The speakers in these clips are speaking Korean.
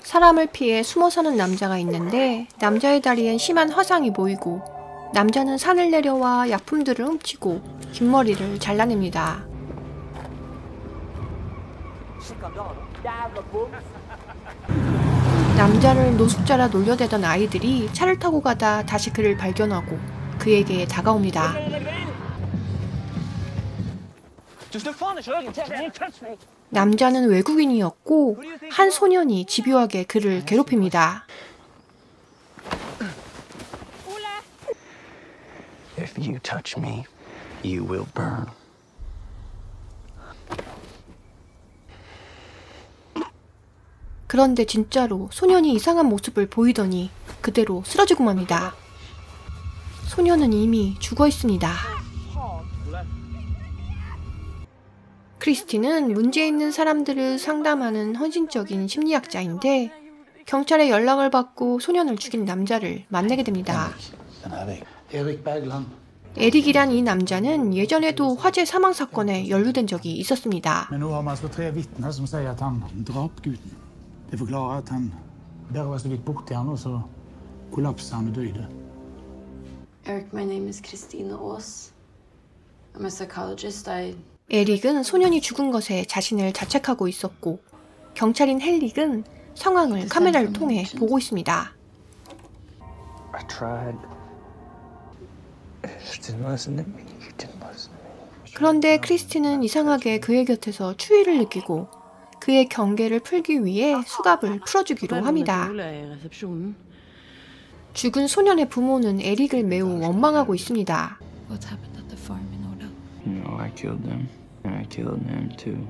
사람을 피해 숨어 사는 남자가 있는데 남자의 다리엔 심한 화상이 보이고 남자는 산을 내려와 약품들을 훔치고 긴 머리를 잘라냅니다. 남자를 노숙자라 놀려대던 아이들이 차를 타고 가다 다시 그를 발견하고 그에게 다가옵니다. 남자는 외국인이었고 한 소년이 집요하게 그를 괴롭힙니다. If you touch me, you will burn. 그런데 진짜로 소년이 이상한 모습을 보이더니 그대로 쓰러지고 맙니다. 소년은 이미 죽어 있습니다. 크리스티는 문제 있는 사람들을 상담하는 헌신적인 심리학자인데 경찰에 연락을 받고 소년을 죽인 남자를 만나게 됩니다. 에릭이란 이 남자는 예전에도 화재 사망 사건에 연루된 적이 있었습니다. Eric, my name is Christine Aas. I'm a psychologist. 에릭은 소년이 죽은 것에 자신을 자책하고 있었고 경찰인 헬릭은 상황을 카메라를 통해 보고 있습니다. I tried. You didn't listen to me. You didn't listen to me. 그런데 크리스티는 이상하게 그의 곁에서 추위를 느끼고 그의 경계를 풀기 위해 수갑을 풀어주기로 합니다. 죽은 소년의 부모는 에릭을 매우 원망하고 있습니다. I killed them. And I killed them too.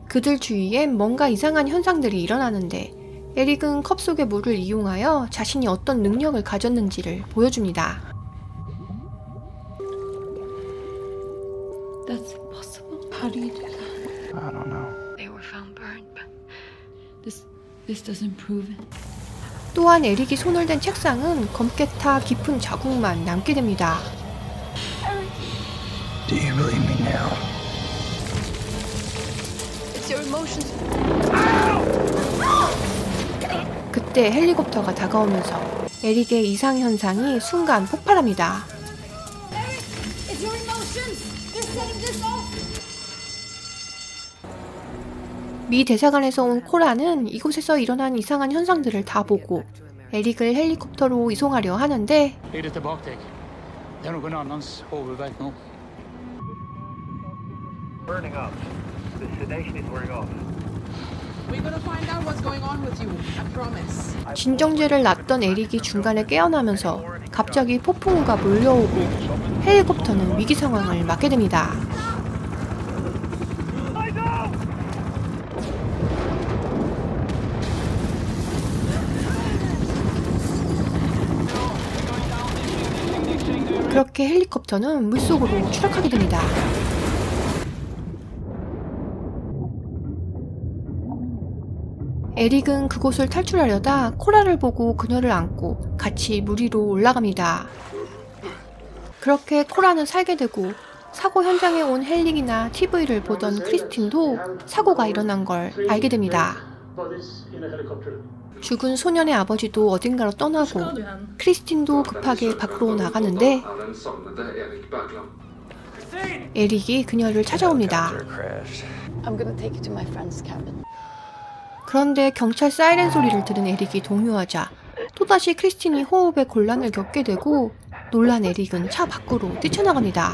그들 주위엔 뭔가 이상한 현상들이 일어나는데 에릭은 컵 속의 물을 이용하여 자신이 어떤 능력을 가졌는지를 보여줍니다. That's impossible. How do you do that? I don't know. They were found burned, but this doesn't prove it. 또한 에릭이 손을 댄 책상은 검게 타 깊은 자국만 남게 됩니다. Do you believe me now? It's your emotions. 그때 헬리콥터가 다가오면서 에릭의 이상 현상이 순간 폭발합니다. It's your emotions. They're setting this off. 미 대사관에서 온 코라는 이곳에서 일어난 이상한 현상들을 다 보고 에릭을 헬리콥터로 이송하려 하는데 Burning up. The sedation is wearing off. We're gonna find out what's going on with you. I promise. 진정제를 놨던 에릭이 중간에 깨어나면서 갑자기 폭풍우가 몰려오고 헬리콥터는 위기 상황을 맞게 됩니다. 그렇게 헬리콥터는 물속으로 추락하게 됩니다. 에릭은 그곳을 탈출하려다 코라를 보고 그녀를 안고 같이 물 위로 올라갑니다. 그렇게 코라는 살게 되고 사고 현장에 온 헬릭이나 TV를 보던 크리스틴도 사고가 일어난 걸 알게 됩니다. 죽은 소년의 아버지도 어딘가로 떠나고 크리스틴도 급하게 밖으로 나가는데 에릭이 그녀를 찾아옵니다. I'm gonna take you to my friend's cabin. 그런데 경찰 사이렌 소리를 들은 에릭이 동요하자 또다시 크리스틴이 호흡에 곤란을 겪게 되고 놀란 에릭은 차 밖으로 뛰쳐나갑니다.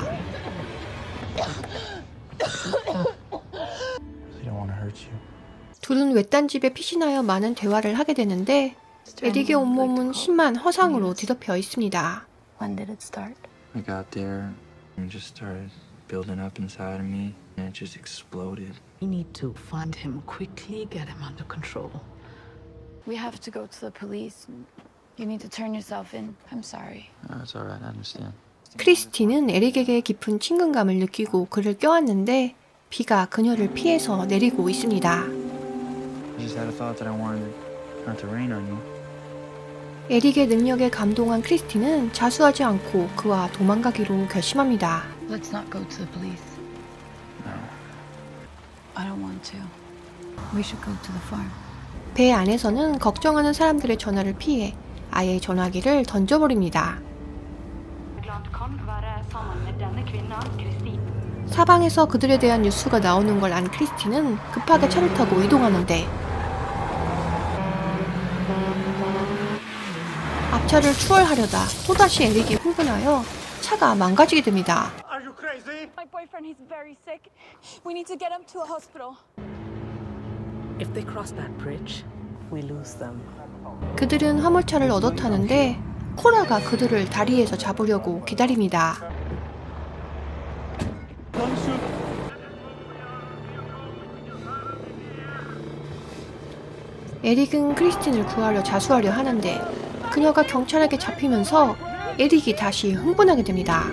둘은 외딴 집에 피신하여 많은 대화를 하게 되는데 에릭의 온몸은 심한 화상으로 뒤덮여 있습니다. When did it start? I got there and it just started building up inside of me and it just exploded. We need to find him quickly, get him under control. We have to go to the police. You need to turn yourself in. I'm sorry. It's alright, I understand. 크리스틴은 에릭에게 깊은 친근감을 느끼고 그를 껴안는데 비가 그녀를 피해서 내리고 있습니다. I just had a thought that I wanted not to rain on you. 에릭의 능력에 감동한 크리스틴은 자수하지 않고 그와 도망가기로 결심합니다. Let's not go to the police. No. I don't want to. We should go to the farm. 배 안에서는 걱정하는 사람들의 전화를 피해 아예 전화기를 던져버립니다. 사방에서 그들에 대한 뉴스가 나오는 걸 안 크리스티는 급하게 차를 타고 이동하는데 앞차를 추월하려다 또다시 에릭이 흥분하여 차가 망가지게 됩니다. Are you crazy? My boyfriend, he's very sick. We need to get him to a hospital. If they cross that bridge, we lose them. 그들은 화물차를 얻어 타는데 코라가 그들을 다리에서 잡으려고 기다립니다. 에릭은 크리스틴을 구하려 자수하려 하는데 그녀가 경찰에게 잡히면서 에릭이 다시 흥분하게 됩니다.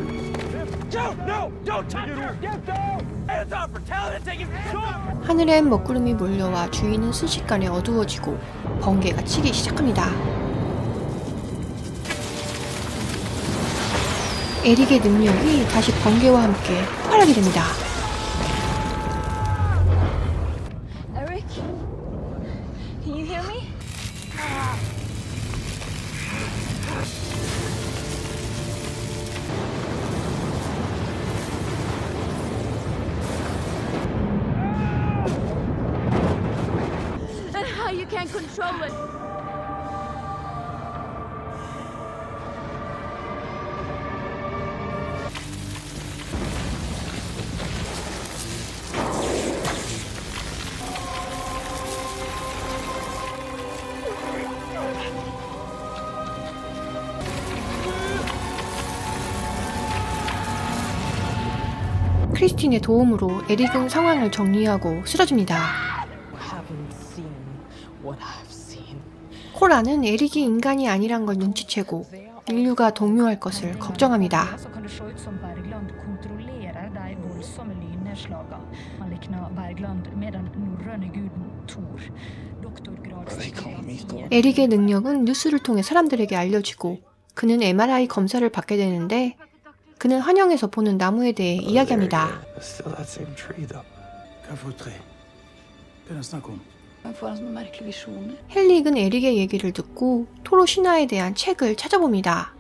하늘엔 먹구름이 몰려와 주위는 순식간에 어두워지고 번개가 치기 시작합니다. 에릭의 능력이 다시 번개와 함께 폭발하게 됩니다. Eric, can you hear me? You can't control it. 크리스틴의 도움으로 에릭은 상황을 정리하고 쓰러집니다. 코라는 에릭이 인간이 아니란 걸 눈치채고 인류가 동요할 것을 걱정합니다. 에릭의 능력은 뉴스를 통해 사람들에게 알려지고 그는 MRI 검사를 받게 되는데 그는 환영해서 보는 나무에 대해 이야기합니다. 헬릭은 에릭의 얘기를 듣고 토로 신화에 대한 책을 찾아봅니다.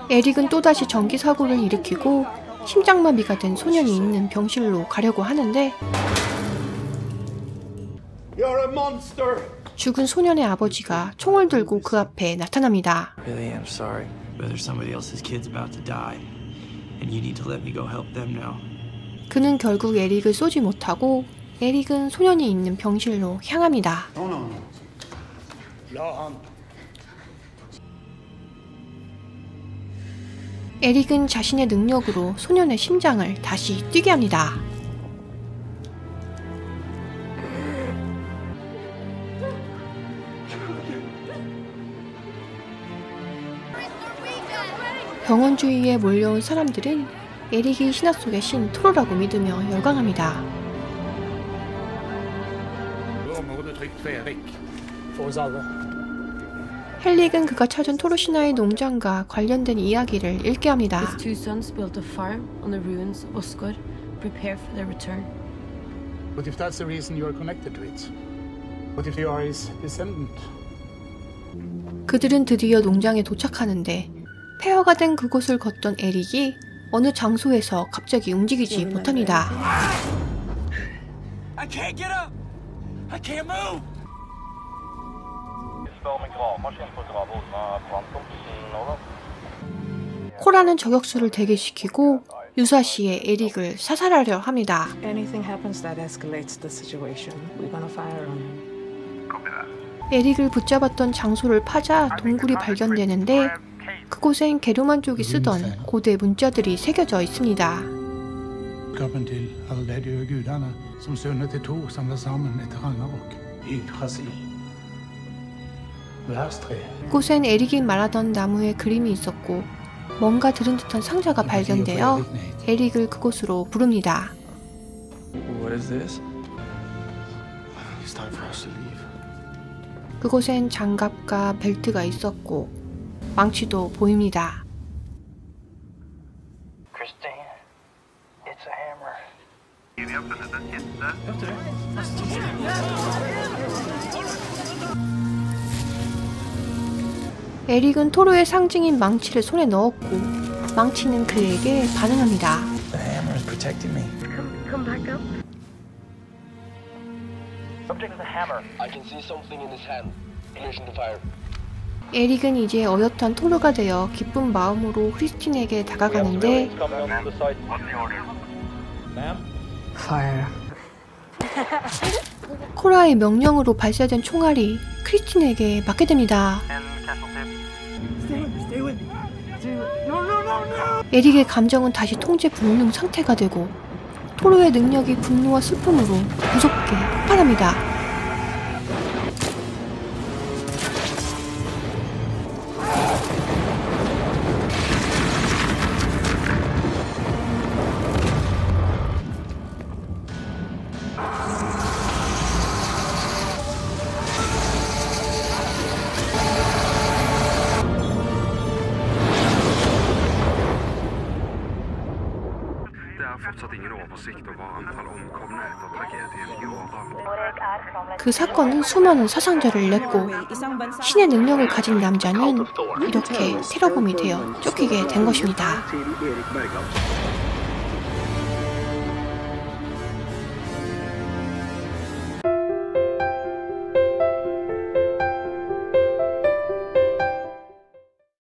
에릭은 또다시 전기 사고를 일으키고 심장마비가 된 소년이 있는 병실로 가려고 하는데 죽은 소년의 아버지가 총을 들고 그 앞에 나타납니다. Really am sorry, but there's somebody else's kid's about to die, and you need to let me go help them now. 그는 결국 에릭을 쏘지 못하고 에릭은 소년이 있는 병실로 향합니다. 에릭은 자신의 능력으로 소년의 심장을 다시 뛰게 합니다. 병원 주위에 몰려온 사람들은 에릭이 신화 속의 신 토로라고 믿으며 열광합니다. 헬릭은 그가 찾은 토로 신화의 농장과 관련된 이야기를 읽게 합니다. His two sons built a farm on the ruins of Osgård. Prepare for their return. What if that's the reason you are connected to it? What if you are his descendant? 그들은 드디어 농장에 도착하는데 폐허가 된 그곳을 걷던 에릭이 어느 장소에서 갑자기 움직이지 못합니다. I can't get up. I can't move. 코라는 저격수를 대기시키고 유사시에 에릭을 사살하려 합니다. Anything happens that escalates the situation, we're gonna fire on him. 에릭을 붙잡았던 장소를 파자 동굴이 발견되는데 그곳엔 게르만족이 쓰던 고대 문자들이 새겨져 있습니다. 그곳엔 에릭이 말하던 나무에 그림이 있었고 뭔가 들은 듯한 상자가 발견되어 에릭을 그곳으로 부릅니다. What is this? 그곳엔 장갑과 벨트가 있었고 망치도 보입니다. Christine, it's a hammer. 에릭은 토르의 상징인 망치를 손에 넣었고 망치는 그에게 반응합니다. The hammer is protecting me. Come back up. Subject is a hammer. I can see something in his hand. Permission to fire. 에릭은 이제 어엿한 토르가 되어 기쁜 마음으로 크리스틴에게 다가가는데 Fire. 코라의 명령으로 발사된 총알이 크리스틴에게 맞게 됩니다. 에릭의 감정은 다시 통제 불능 상태가 되고 토르의 능력이 분노와 슬픔으로 무섭게 폭발합니다. 그 사건은 수많은 사상자를 냈고 신의 능력을 가진 남자는 이렇게 테러범이 되어 쫓기게 된 것입니다.